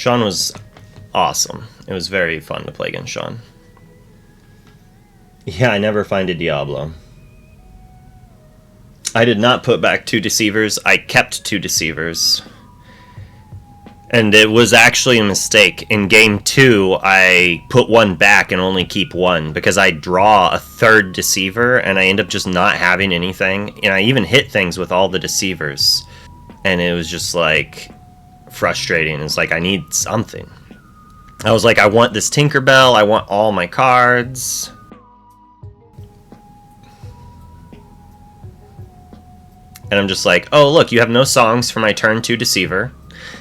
Sean was awesome. It was very fun to play against Sean. Yeah, I never find a Diablo. I did not put back 2 Deceivers. I kept 2 Deceivers. And it was actually a mistake. In game 2, I put 1 back and only keep 1 because I draw a 3rd Deceiver and I end up just not having anything. And I even hit things with all the Deceivers. And it was just like frustrating. It's like I need something. I was like, I want this Tinkerbell. I want all my cards. And I'm just like, oh, look, you have no songs for my turn 2 Deceiver.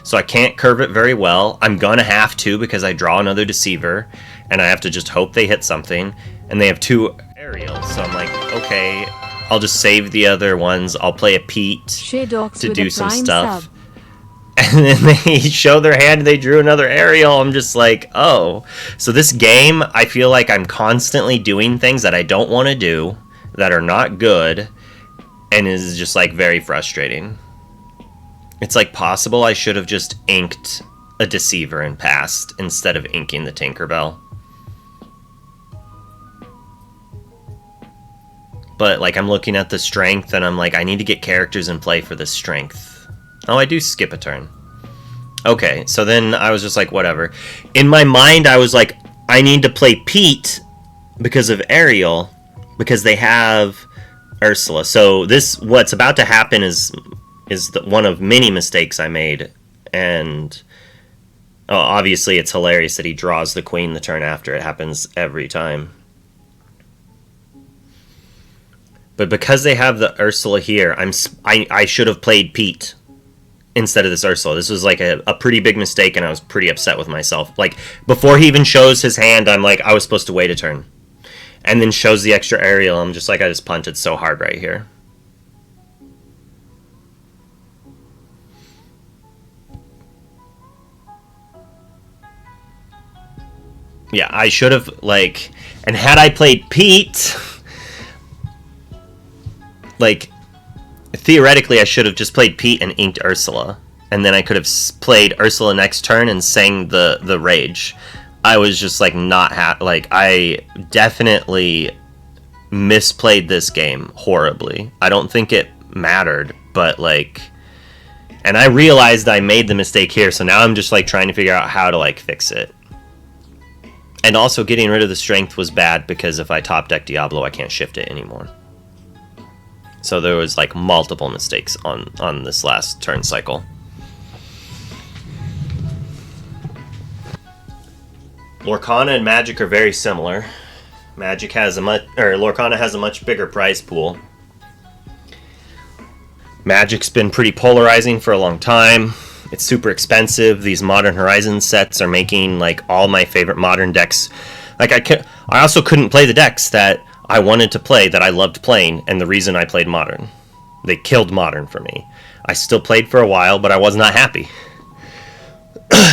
So I can't curve it very well. I'm gonna have to because I draw another Deceiver. And I have to just hope they hit something. And they have 2 aerials. So I'm like, okay, I'll just save the other ones. I'll play a Pete to do some stuff. Sub. And then they show their hand and they drew another aerial. I'm just like, oh. So this game, I feel like I'm constantly doing things that I don't want to do, that are not good, and is just like very frustrating. It's like possible I should have just inked a Deceiver and passed instead of inking the Tinkerbell. But like I'm looking at the strength and I'm like, I need to get characters in play for this strength. Oh, I do skip a turn. Okay, so then I was just like, whatever. In my mind, I was like, I need to play Pete because of Ariel, because they have Ursula. So what's about to happen is one of many mistakes I made. And obviously it's hilarious that he draws the queen the turn after. It happens every time. But because they have the Ursula here, I should have played Pete instead of this Ursula. This was like a pretty big mistake, and I was pretty upset with myself. Like, before he even shows his hand, I'm like, I was supposed to wait a turn. And then shows the extra aerial, I'm just like, I just punted so hard right here. Yeah, I should have, like... And had I played Pete... Like... Theoretically, I should have just played Pete and inked Ursula. And then I could have played Ursula next turn and sang the Rage. I was just, like, not like, I definitely misplayed this game horribly. I don't think it mattered, but, like... And I realized I made the mistake here, so now I'm just, like, trying to figure out how to, like, fix it. And also, getting rid of the strength was bad, because if I top deck Diablo, I can't shift it anymore. So there was like multiple mistakes on this last turn cycle. Lorcana and Magic are very similar. Lorcana has a much bigger prize pool. Magic's been pretty polarizing for a long time. It's super expensive. These Modern Horizons sets are making like all my favorite modern decks. Like I also couldn't play the decks that I wanted to play, that I loved playing, and the reason I played Modern. They killed Modern for me. I still played for a while, but I was not happy.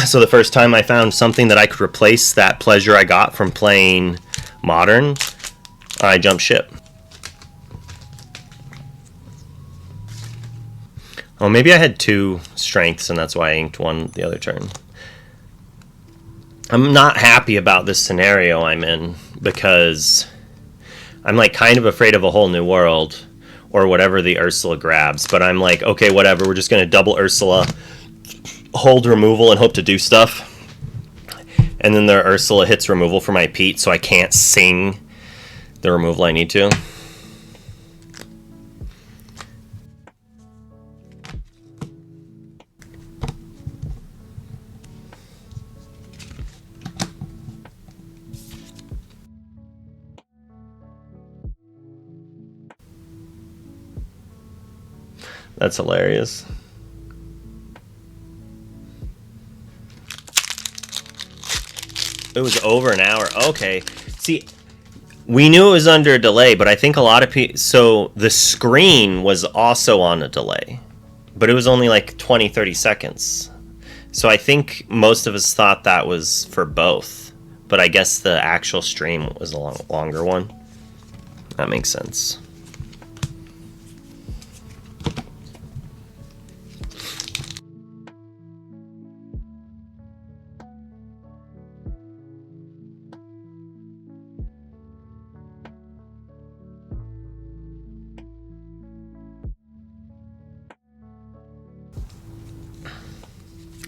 So the first time I found something that I could replace that pleasure I got from playing Modern, I jumped ship. Oh, maybe I had 2 strengths, and that's why I inked 1 the other turn. I'm not happy about this scenario I'm in, because... I'm like kind of afraid of a whole new world or whatever the Ursula grabs, but I'm like, okay, whatever, we're just going to double Ursula, hold removal and hope to do stuff. And then the Ursula hits removal for my Pete, so I can't sing the removal I need to. That's hilarious. It was over an hour. Okay. See, we knew it was under a delay, but I think a lot of people... So the screen was also on a delay, but it was only like 20, 30 seconds. So I think most of us thought that was for both, but I guess the actual stream was a longer one. That makes sense.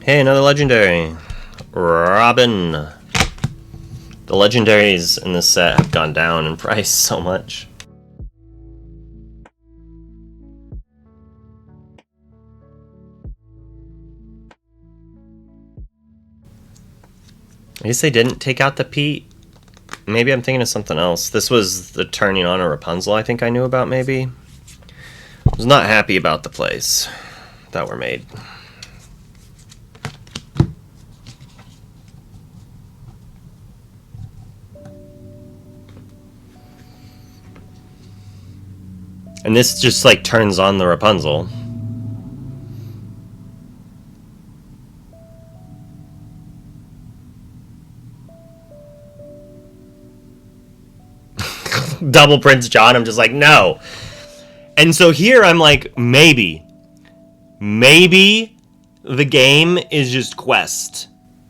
Hey, another legendary. Robin. The legendaries in this set have gone down in price so much. I guess they didn't take out the Pete. Maybe I'm thinking of something else. This was the turning on a Rapunzel I think I knew about, maybe. I was not happy about the plays that were made. And this just like turns on the Rapunzel. Double Prince John, I'm just like, no. And so here I'm like, maybe the game is just quest.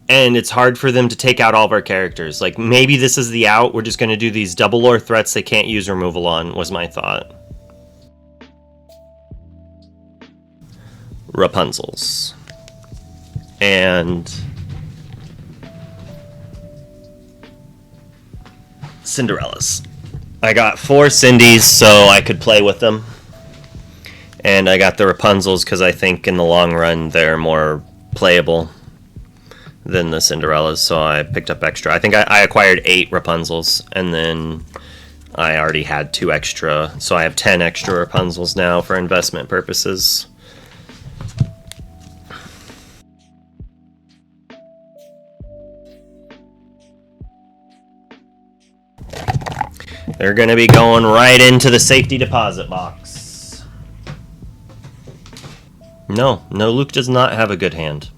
And it's hard for them to take out all of our characters. Like, maybe this is the out. We're just going to do these double lore threats they can't use removal on, was my thought. Rapunzels. And Cinderellas. I got 4 Cindy's so I could play with them. And I got the Rapunzels because I think in the long run they're more playable than the Cinderellas, so I picked up extra. I think I acquired 8 Rapunzels, and then I already had 2 extra, so I have 10 extra Rapunzels now for investment purposes. They're going to be going right into the safety deposit box. No, Luke does not have a good hand.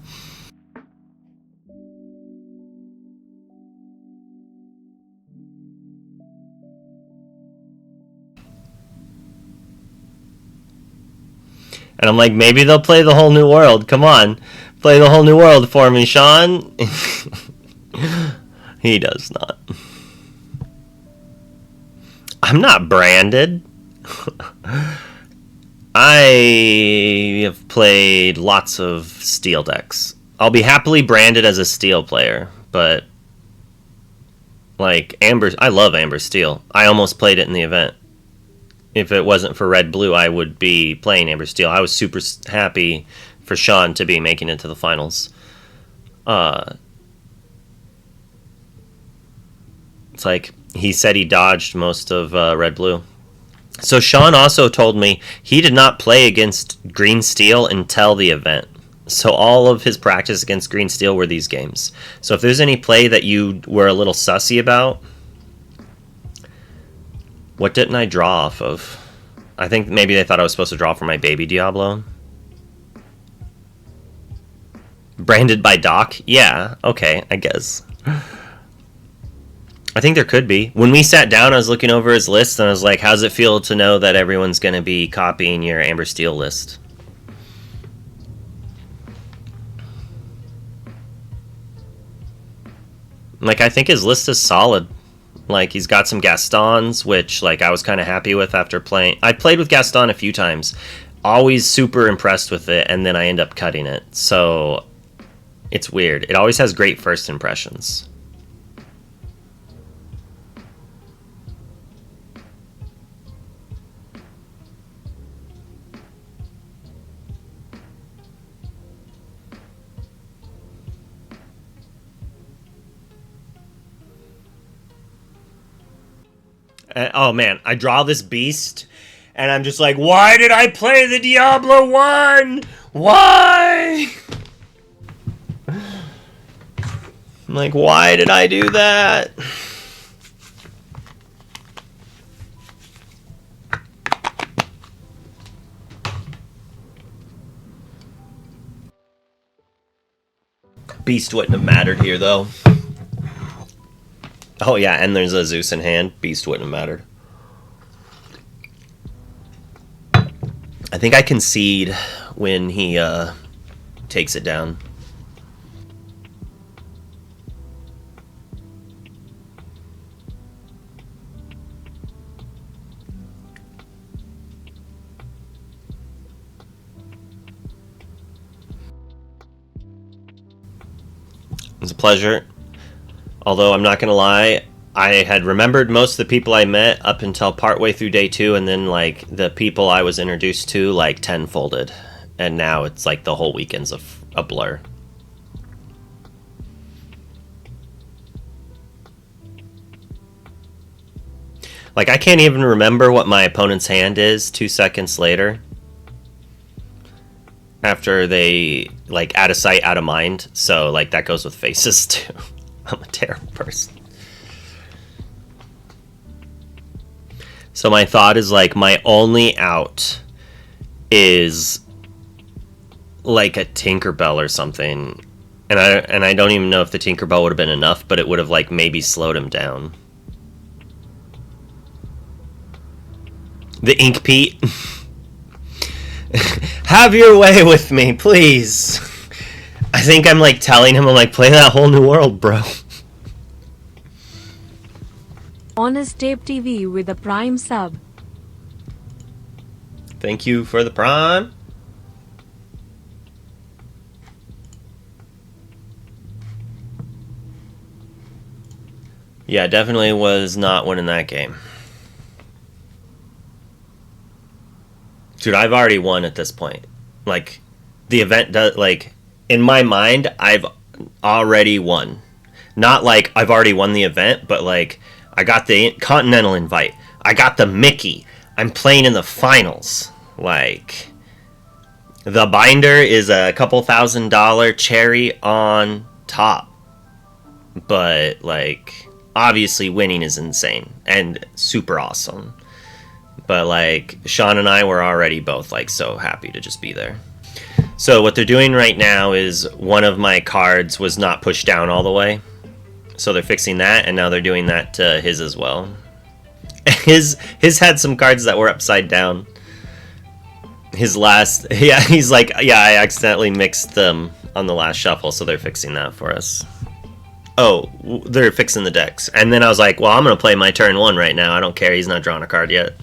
And I'm like, maybe they'll play the whole new world. Come on. Play the whole new world for me, Sean. He does not. I'm not branded. I have played lots of steel decks. I'll be happily branded as a steel player, but like Amber, I love Amber Steel. I almost played it in the event. If it wasn't for Red Blue, I would be playing Amber Steel. I was super happy for Sean to be making it to the finals. It's like he said he dodged most of Red Blue. So Sean also told me he did not play against Green Steel until the event. So all of his practice against Green Steel were these games. So if there's any play that you were a little sussy about, what didn't I draw off of? I think maybe they thought I was supposed to draw for my baby Diablo. Branded by Doc? Yeah, okay, I guess. I think there could be. When we sat down, I was looking over his list, and I was like, how's it feel to know that everyone's going to be copying your Amber Steel list? Like, I think his list is solid. Like, he's got some Gastons, which, like, I was kind of happy with after playing. I played with Gaston a few times. Always super impressed with it, and then I end up cutting it. So, it's weird. It always has great first impressions. Oh man, I draw this beast, and I'm just like, why did I play the Diablo 1? Why? I'm like, why did I do that? Beast wouldn't have mattered here, though. Oh yeah, and there's a Zeus in hand. Beast wouldn't have mattered. I think I concede when he takes it down. was a pleasure. Although I'm not gonna lie, I had remembered most of the people I met up until partway through day 2, and then like the people I was introduced to like tenfolded, and now it's like the whole weekend's a blur. Like I can't even remember what my opponent's hand is 2 seconds later. After they like out of sight, out of mind. So like that goes with faces too. I'm a terrible person. So my thought is like my only out is like a Tinkerbell or something. And I don't even know if the Tinkerbell would have been enough, but it would have like maybe slowed him down. The Ink Pete. Have your way with me, please. I think I'm like telling him, I'm like, play that whole new world, bro. Honest Tape TV with a Prime sub. Thank you for the Prime. Yeah, definitely was not winning that game. Dude, I've already won at this point. Like, the event does, like, in my mind, I've already won. Not like I've already won the event, but like, I got the Continental invite. I got the Mickey. I'm playing in the finals. Like, the binder is a couple $1,000 cherry on top. But, like, obviously winning is insane and super awesome. But like Sean and I were already both like so happy to just be there. So what they're doing right now is one of my cards was not pushed down all the way. So they're fixing that, and now they're doing that to his as well. His had some cards that were upside down. His last, yeah, he's like, yeah, I accidentally mixed them on the last shuffle, so they're fixing that for us. Oh, they're fixing the decks. And then I was like, well, I'm going to play my turn 1 right now. I don't care, he's not drawing a card yet.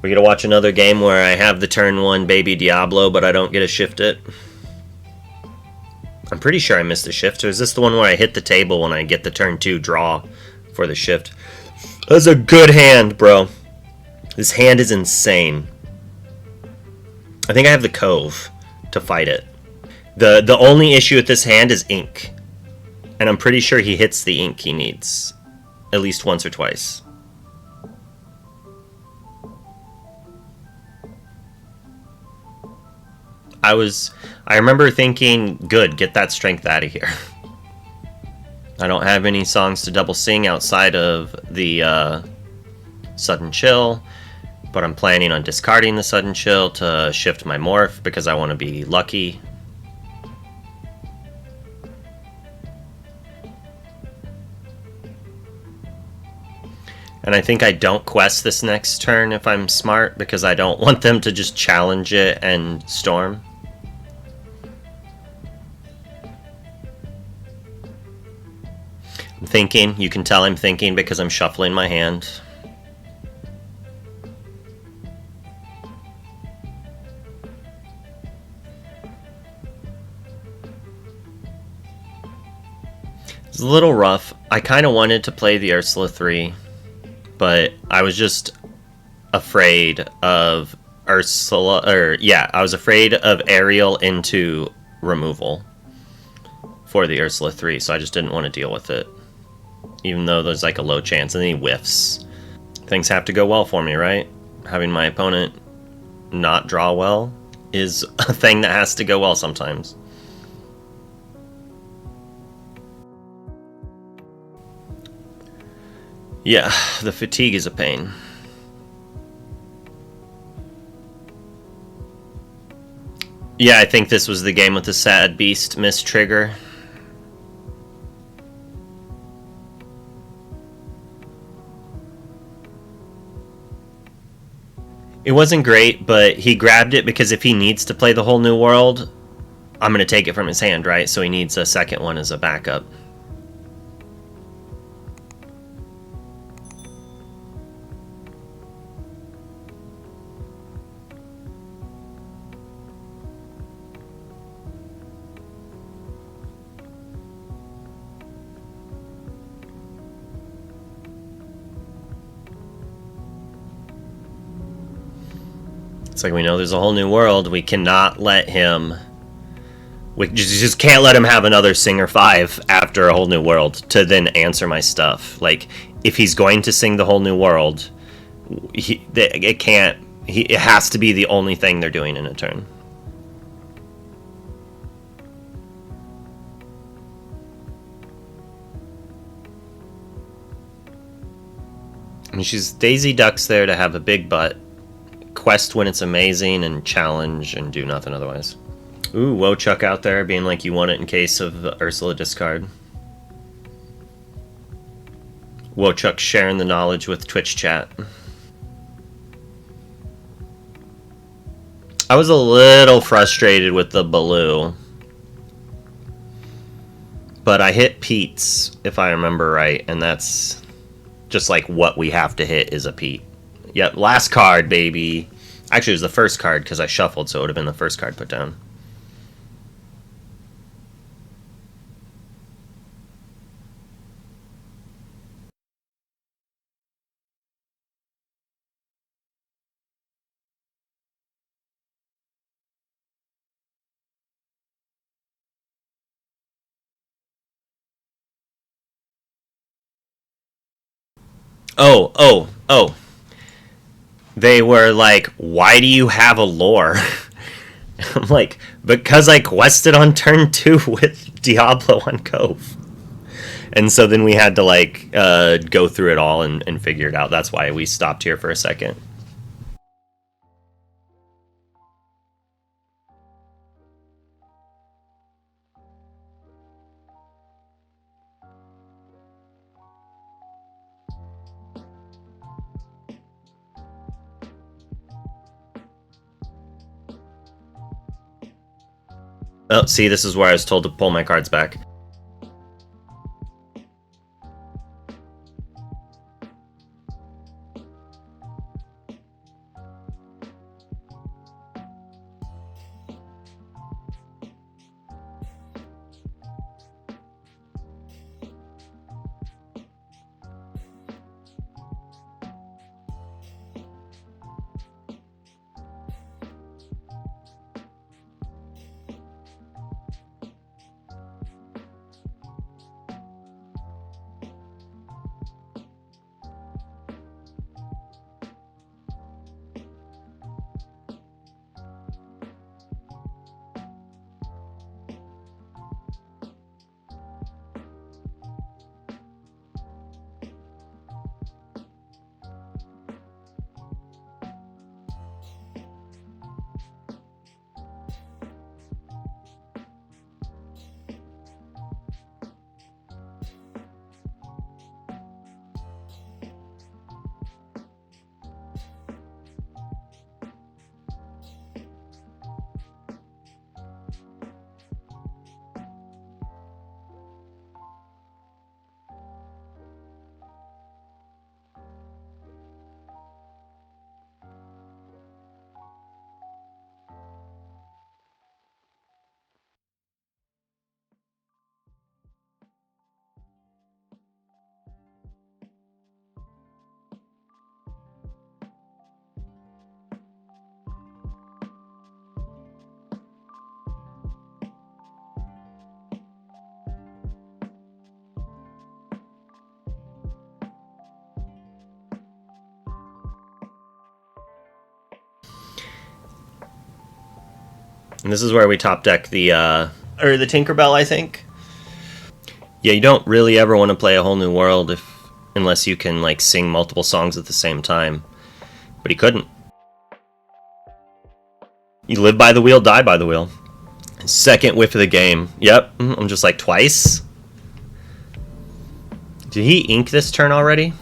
We're gonna watch another game where I have the turn 1 baby Diablo, but I don't get to shift it. I'm pretty sure I missed the shift. Or is this the one where I hit the table when I get the turn 2 draw for the shift? That's a good hand, bro. This hand is insane. I think I have the Cove to fight it. The only issue with this hand is ink. And I'm pretty sure he hits the ink he needs. At least once or twice. I remember thinking, good, get that strength out of here. I don't have any songs to double sing outside of the Sudden Chill, but I'm planning on discarding the Sudden Chill to shift my Morph because I want to be lucky. And I think I don't quest this next turn if I'm smart because I don't want them to just challenge it and storm. I'm thinking. You can tell I'm thinking because I'm shuffling my hand. It's a little rough. I kind of wanted to play the Ursula 3, but I was just afraid of Ursula, or yeah, I was afraid of Ariel into removal for the Ursula 3, so I just didn't want to deal with it. Even though there's like a low chance, and then he whiffs. Things have to go well for me, right? Having my opponent not draw well is a thing that has to go well sometimes. Yeah, the fatigue is a pain. Yeah, I think this was the game with the Sad Beast miss trigger. It wasn't great, but he grabbed it because if he needs to play the whole new world, I'm going to take it from his hand, right? So he needs a second one as a backup. It's like we know there's a whole new world. We cannot let him. We just can't let him have another Singer 5 after a whole new world to then answer my stuff. Like, if he's going to sing the whole new world, it can't. It has to be the only thing they're doing in a turn. I mean, she's Daisy Duck's there to have a big butt, quest when it's amazing, and challenge and do nothing otherwise. Ooh, Wochuck out there being like you want it in case of Ursula discard. Wochuck sharing the knowledge with Twitch chat. I was a little frustrated with the Baloo. But I hit Pete's, if I remember right, and that's just like what we have to hit is a Pete. Yep, last card, baby. Actually, it was the first card because I shuffled, so it would have been the first card put down. Oh. They were like, why do you have a lore? I'm like, because I quested on turn 2 with Diablo on Cove. And so then we had to like go through it all and figure it out. That's why we stopped here for a second. Oh, see, this is where I was told to pull my cards back. And this is where we top deck the Tinkerbell, I think. Yeah, you don't really ever want to play a whole new world unless you can like sing multiple songs at the same time. But he couldn't. You live by the wheel, die by the wheel. Second whiff of the game. Yep, I'm just like twice. Did he ink this turn already?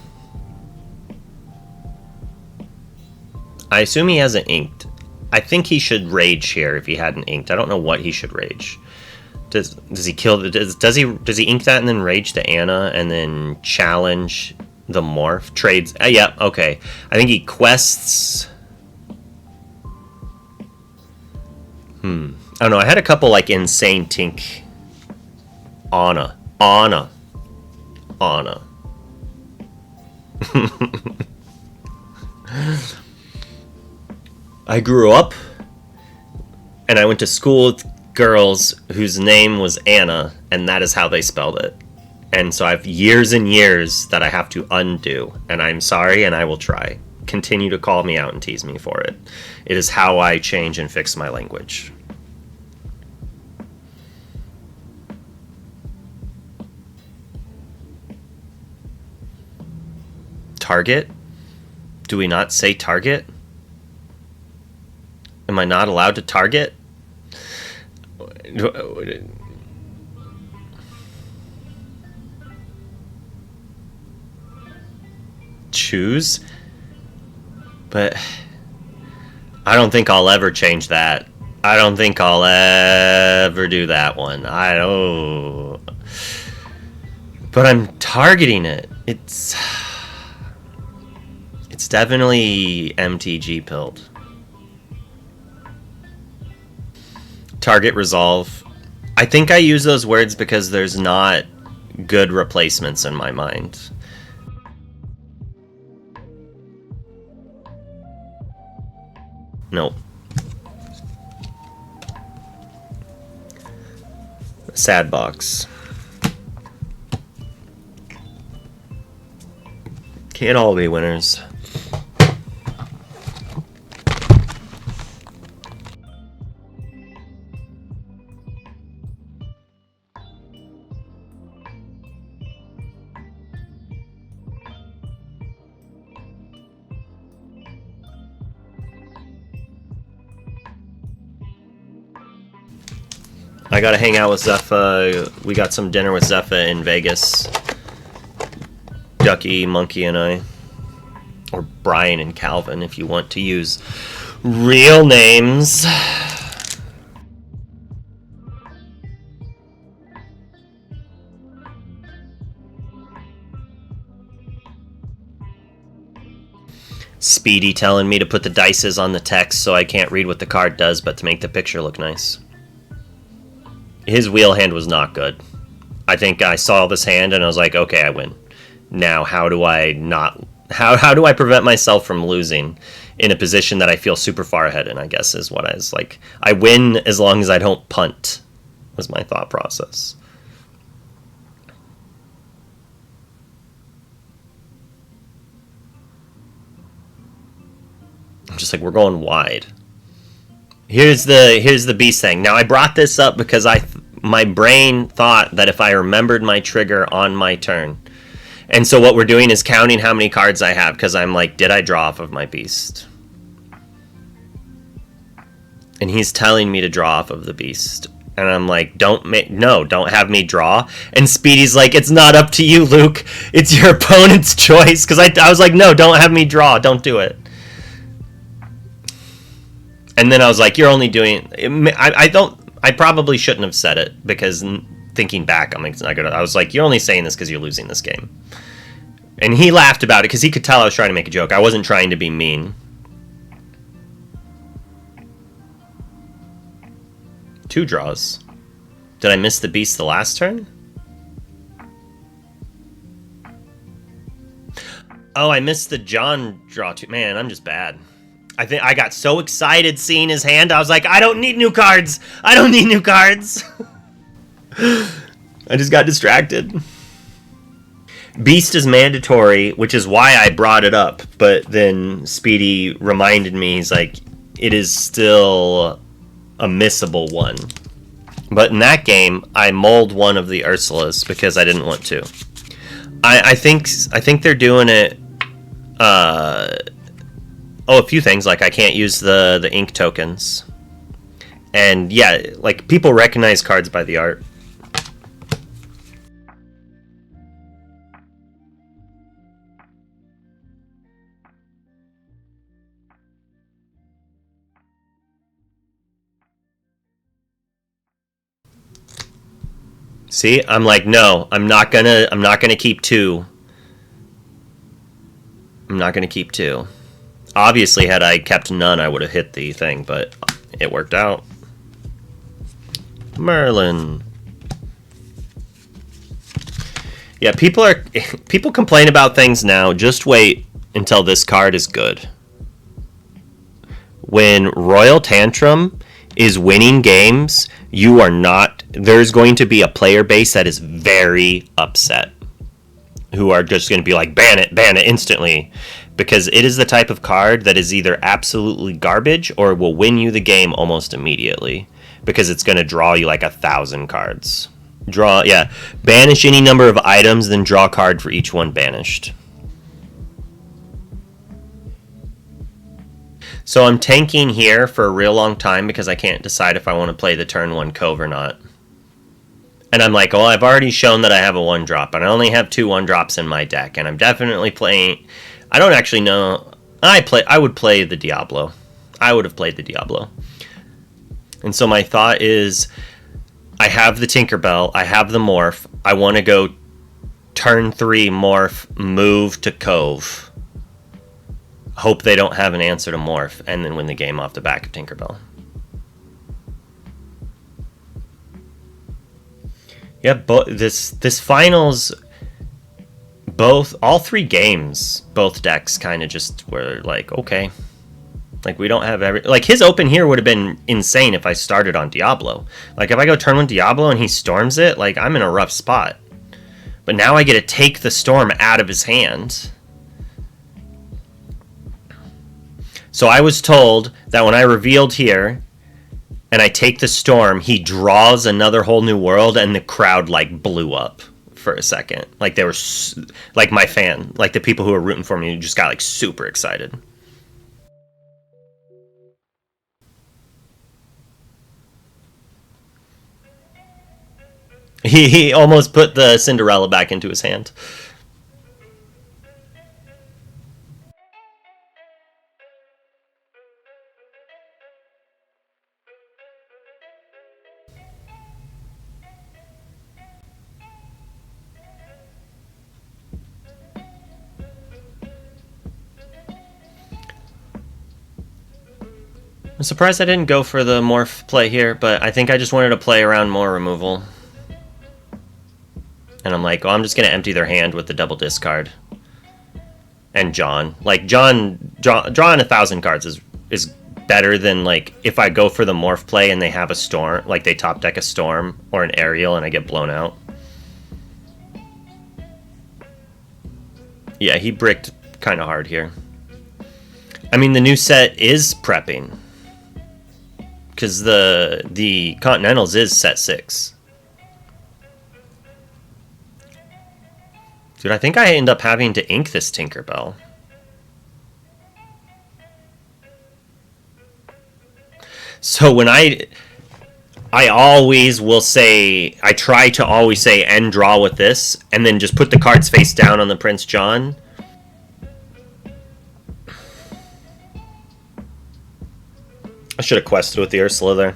I assume he hasn't inked. I think he should rage here if he hadn't inked. I don't know what he should rage. Does he kill the does he ink that and then rage the Anna and then challenge the morph trades? Yeah, okay. I think he quests. I don't know. I had a couple like insane tink. Anna. I grew up and I went to school with girls whose name was Anna, and that is how they spelled it. And so I have years and years that I have to undo, and I'm sorry, and I will try. Continue to call me out and tease me for it. It is how I change and fix my language. Target? Do we not say target? Am I not allowed to target? Choose? But I don't think I'll ever change that. I don't think I'll ever do that one. I don't. But I'm targeting it. It's definitely MTG pilled. Target resolve. I think I use those words because there's not good replacements in my mind. Nope. Sad box. Can't all be winners. I gotta hang out with Zepha. We got some dinner with Zepha in Vegas. Ducky, Monkey, and I. Or Brian and Calvin, if you want to use real names. Speedy telling me to put the dices on the text so I can't read what the card does, but to make the picture look nice. His wheel hand was not good. I think I saw this hand and I was like, okay, I win. Now, how do I not... How do I prevent myself from losing in a position that I feel super far ahead in, I guess, is what I was like. I win as long as I don't punt, was my thought process. I'm just like, we're going wide. Here's the beast thing. Now, I brought this up because my brain thought that if I remembered my trigger on my turn. And so what we're doing is counting how many cards I have, because I'm like, did I draw off of my beast? And he's telling me to draw off of the beast. And I'm like, don't have me draw. And Speedy's like, it's not up to you, Luke. It's your opponent's choice. Because I was like, no, don't have me draw. Don't do it. And then I was like, you're only doing... I probably shouldn't have said it, because thinking back, I'm like, it's not good. I was like, you're only saying this because you're losing this game. And he laughed about it, because he could tell I was trying to make a joke. I wasn't trying to be mean. 2 draws. Did I miss the beast the last turn? Oh, I missed the John draw too. Man, I'm just bad. I think I got so excited seeing his hand. I was like, I don't need new cards. I don't need new cards. I just got distracted. Beast is mandatory, which is why I brought it up. But then Speedy reminded me, he's like, it is still a missable one. But in that game, I mulled one of the Ursulas because I didn't want to. I think they're doing it. A few things, like I can't use the ink tokens. And yeah, like people recognize cards by the art. See, I'm like, no, I'm not gonna keep 2. I'm not gonna keep 2. Obviously, had I kept none, I would have hit the thing, but it worked out. Merlin. Yeah, people complain about things now. Just wait until this card is good. when Royal Tantrum is winning games, you are not. There's going to be a player base that is very upset, who are just going to be like, ban it instantly, because it is the type of card that is either absolutely garbage or will win you the game almost immediately, because it's going to draw you like 1,000 cards. Banish any number of items, then draw a card for each one banished. So I'm tanking here for a real long time because I can't decide if I want to play the turn 1 Cove or not. And I'm like, well, I've already shown that I have a 1-drop, and I only have 2 1-drops in my deck, and I'm definitely playing... I don't actually know... I would play the Diablo. I would have played the Diablo. And so my thought is, I have the Tinkerbell, I have the Morph, I want to go turn 3 Morph, move to Cove. Hope they don't have an answer to Morph, and then win the game off the back of Tinkerbell. Yeah, this finals, all 3 games, both decks kind of just were like, okay. Like, we don't have like, his open here would have been insane if I started on Diablo. Like, if I go turn 1 Diablo and he storms it, like, I'm in a rough spot. But now I get to take the storm out of his hand. So I was told that when I revealed here, and I take the storm, he draws another whole new world, and the crowd, like, blew up for a second. Like, they were, like, my fan, like, the people who were rooting for me just got, like, super excited. He almost put the Cinderella back into his hand. I'm surprised I didn't go for the Morph play here, but I think I just wanted to play around more removal. And I'm like, oh, I'm just going to empty their hand with the double discard. And John. Like, drawing 1,000 cards is better than, like, if I go for the Morph play and they have a Storm, like, they top deck a Storm or an Aerial and I get blown out. Yeah, he bricked kind of hard here. I mean, the new set is prepping. Because the Continentals is set 6. Dude, I think I end up having to ink this Tinkerbell. So when I always will say, I try to always say end draw with this, and then just put the cards face down on the Prince John. I should have quested with the Ursula there.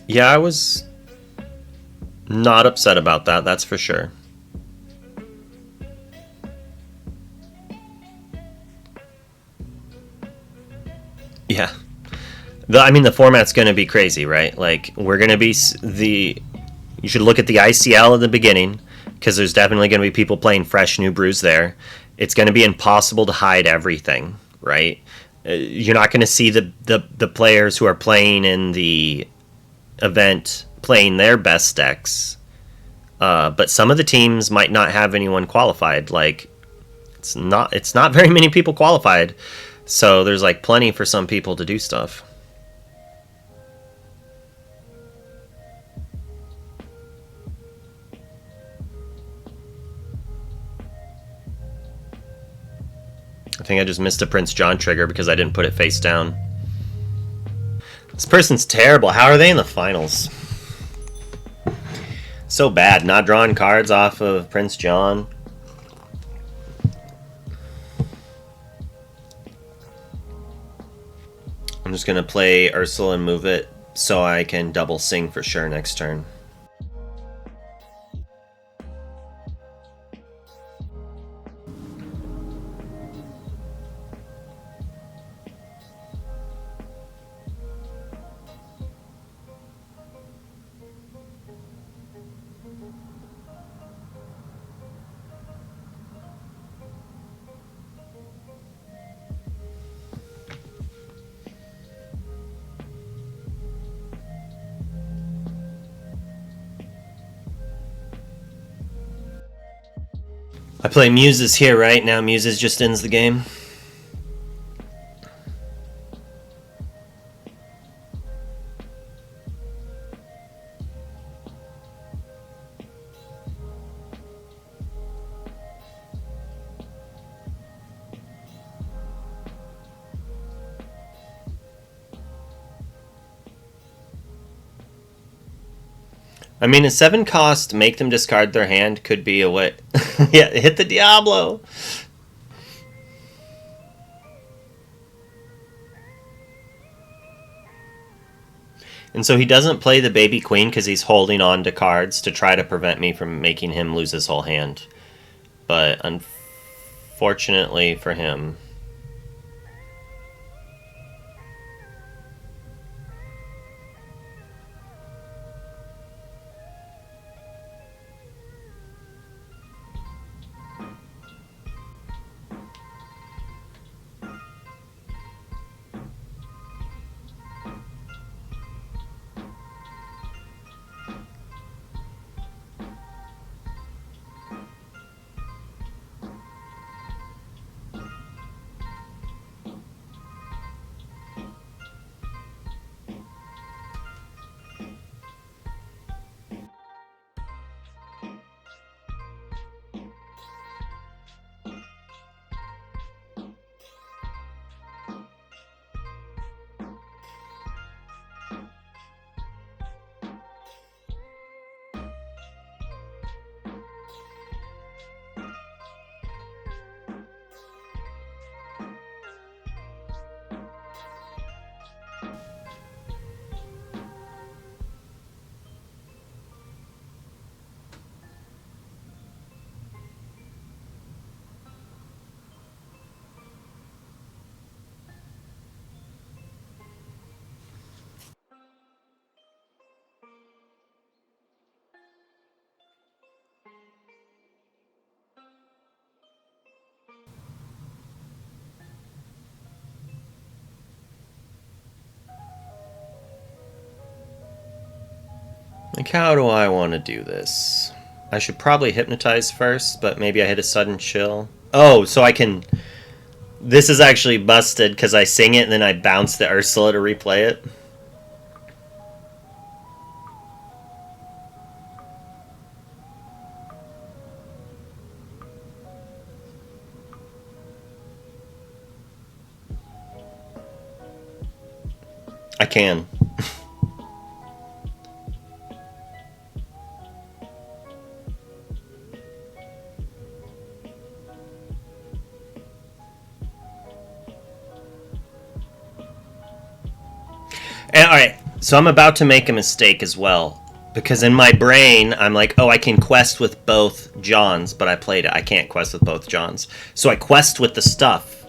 Yeah, I was not upset about that, that's for sure. Yeah. I mean, the format's going to be crazy, right? Like, we're going to be you should look at the ICL in the beginning, because there's definitely going to be people playing fresh new brews there. It's going to be impossible to hide everything, right? You're not going to see the players who are playing in the event playing their best decks. But some of the teams might not have anyone qualified. Like, it's not very many people qualified. So there's, like, plenty for some people to do stuff. I think I just missed a Prince John trigger because I didn't put it face down. This person's terrible. How are they in the finals? So bad. Not drawing cards off of Prince John. I'm just going to play Ursula and move it so I can double sing for sure next turn. I play Muses here, right? Now Muses just ends the game. I mean, a 7 cost, make them discard their hand, could be a way. Yeah, hit the Diablo! And so he doesn't play the baby queen because he's holding on to cards to try to prevent me from making him lose his whole hand. But unfortunately for him... Like, how do I want to do this? I should probably hypnotize first, but maybe I hit a sudden chill. Oh, so I can... This is actually busted because I sing it and then I bounce the Ursula to replay it. I can. And, alright, so I'm about to make a mistake as well. Because in my brain, I'm like, oh, I can quest with both Johns, but I played it. I can't quest with both Johns. So I quest with the stuff.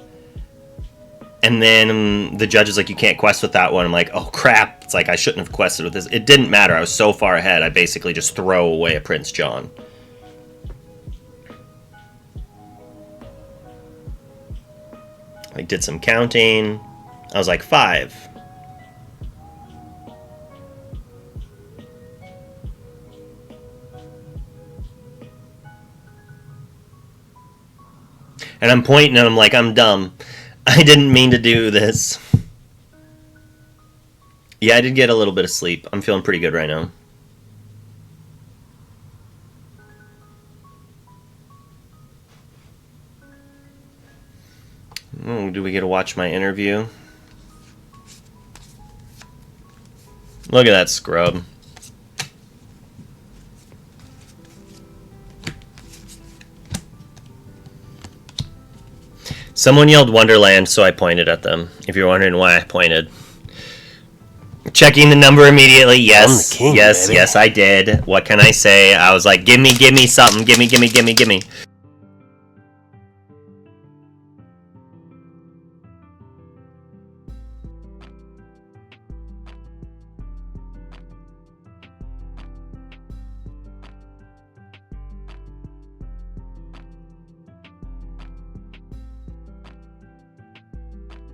And then the judge is like, you can't quest with that one. I'm like, oh, crap. It's like, I shouldn't have quested with this. It didn't matter. I was so far ahead, I basically just throw away a Prince John. I did some counting. I was like, 5. And I'm pointing and I'm like, I'm dumb. I didn't mean to do this. Yeah, I did get a little bit of sleep. I'm feeling pretty good right now. Oh, do we get to watch my interview? Look at that scrub. Someone yelled Wonderland, so I pointed at them. If you're wondering why I pointed. Checking the number immediately. Yes, I'm the king, yes, baby. yes, I did. What can I say? I was like, gimme something. Gimme.